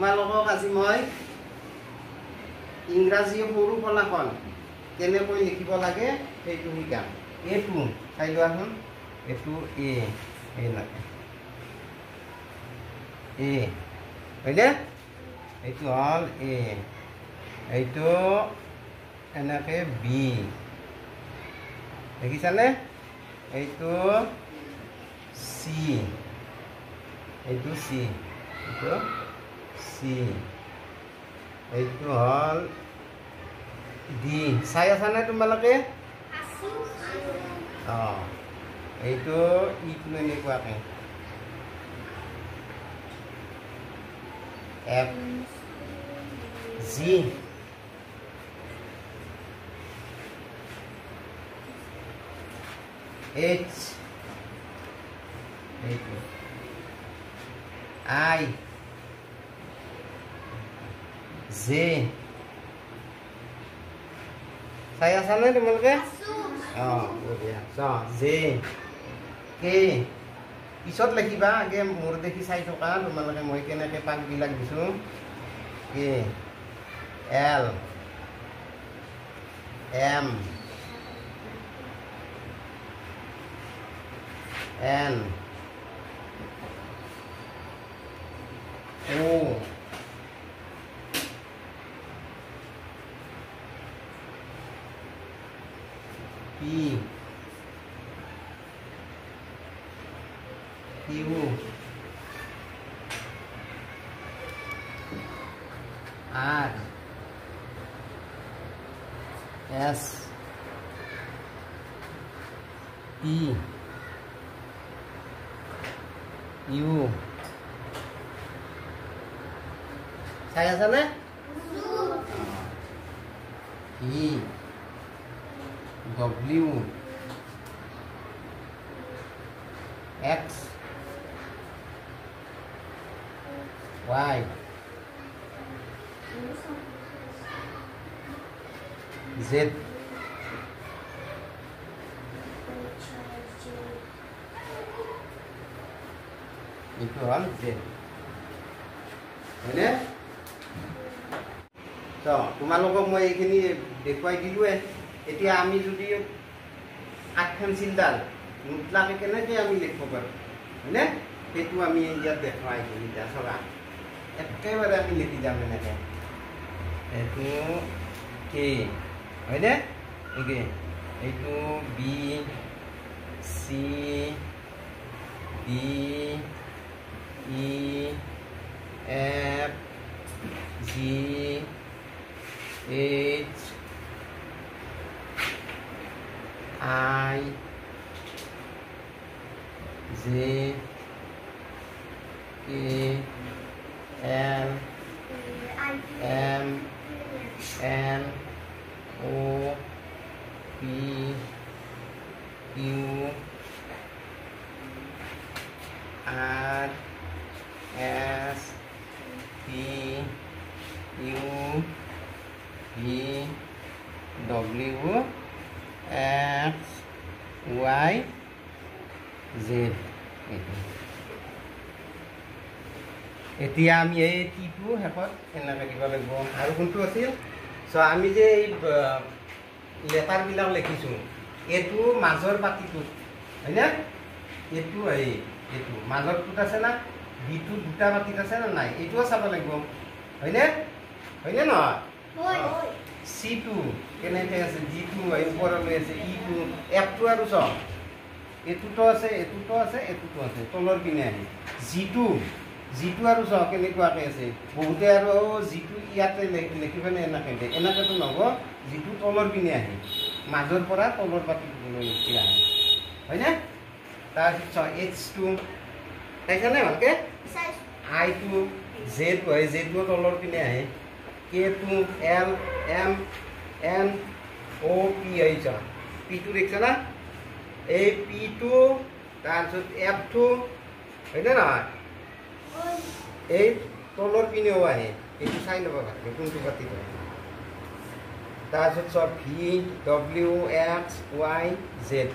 তোমালোকক আজি মই ইংৰাজী সৰু ফলাফল কেনেকৈ লিখিব লাগে সেইটো শিকাম। এইটো চাই লোৱাচোন, এইটো এ লাগে এ হয়নে? এইটো হ'ল এ, এইটো এনেকৈ বি, দেখিছানে? এইটো চি, এইটো চি, এইটো চি, এইটো হ'ল ডি। চাই আছানে তোমালোকে? অঁ, এইটো ইটো এনেকুৱাকৈ এফ জি, এইচ, এইটো আই, জে। চাই আছানে তোমালোকে? অঁ, বঢ়িয়া। জে, কে পিছত লিখিবা, আগে মোৰ দেখি চাই থকা তোমালোকে মই কেনেকৈ পাকবিলাক দিছোঁ। কে, L, M, N, O, P, Q, R, S, P, U. চাই আছানে? ই, ডব্লিউ, এক্স, ওয়াই, জেড, এইটো হ'ল জেড, হয়নে? তো তোমালোকক মই এইখিনি দেখুৱাই দিলোঁৱে। এতিয়া আমি যদি কাঠখন চিলডাল নোটলাকে কেনেকৈ আমি লিখিব পাৰোঁ, হয়নে? সেইটো আমি ইয়াত দেখুৱাই দিম। এতিয়া চাবা, একেবাৰে আমি লিখি যাম এনেকৈ। এইটো কে, হয়নে? এইটো B, C, D, E, F, G, H, I, J, K, L, M, N, O, P, Q, R, S, P, U, V, W, X, Y, Z. এতিয়া আমি এই টিটো শেষত এনেকৈ দিব লাগিব। আৰু কোনটো আছিল? আমি যে এই লেটাৰবিলাক লিখিছোঁ, এইটো মাজৰ পাতিটোত, হয়নে? এইটো এইটো মাজৰটোত আছে না? বিটো দুটা পাতিত আছে না নাই? এইটোও চাব লাগিব, হয়নে? হয়নে নহয়? চিটো কেনেকৈ আছে? জিটো ওপৰলৈ আছে, ইটো, এফটো আৰু চ এইটোতো আছে, এইটোতো আছে, এইটোতো আছে, তলৰ পিনে আহি জিটো আৰু চ কেনেকুৱাকৈ আছে। বহুতে আৰু জিটো ইয়াতে লিখি পেলাই এনেকৈ দিয়ে, এনেকৈতো নহ'ব। জিটো তলৰ পিনে আহি মাজৰ পৰা তলৰ পাতিলৈ লিখি আহে, হয়নে? তাৰপিছত এইচটো চাইছানে ভালকৈ? আইটো, জেড হয়, জেডটো তলৰ পিনে আহে। কেটো, এল, এম, এন, অ', পি আহিছ, পিটো দেখিছা না? এই পিটো, তাৰপিছত এফটো, হয়নে নহয়? এই তলৰ পিনেও আহে, এইটো চাই ল'ব ভালকৈ কোনটো পাতিত হয়। তাৰপিছত চব V, W, x, Y, Z.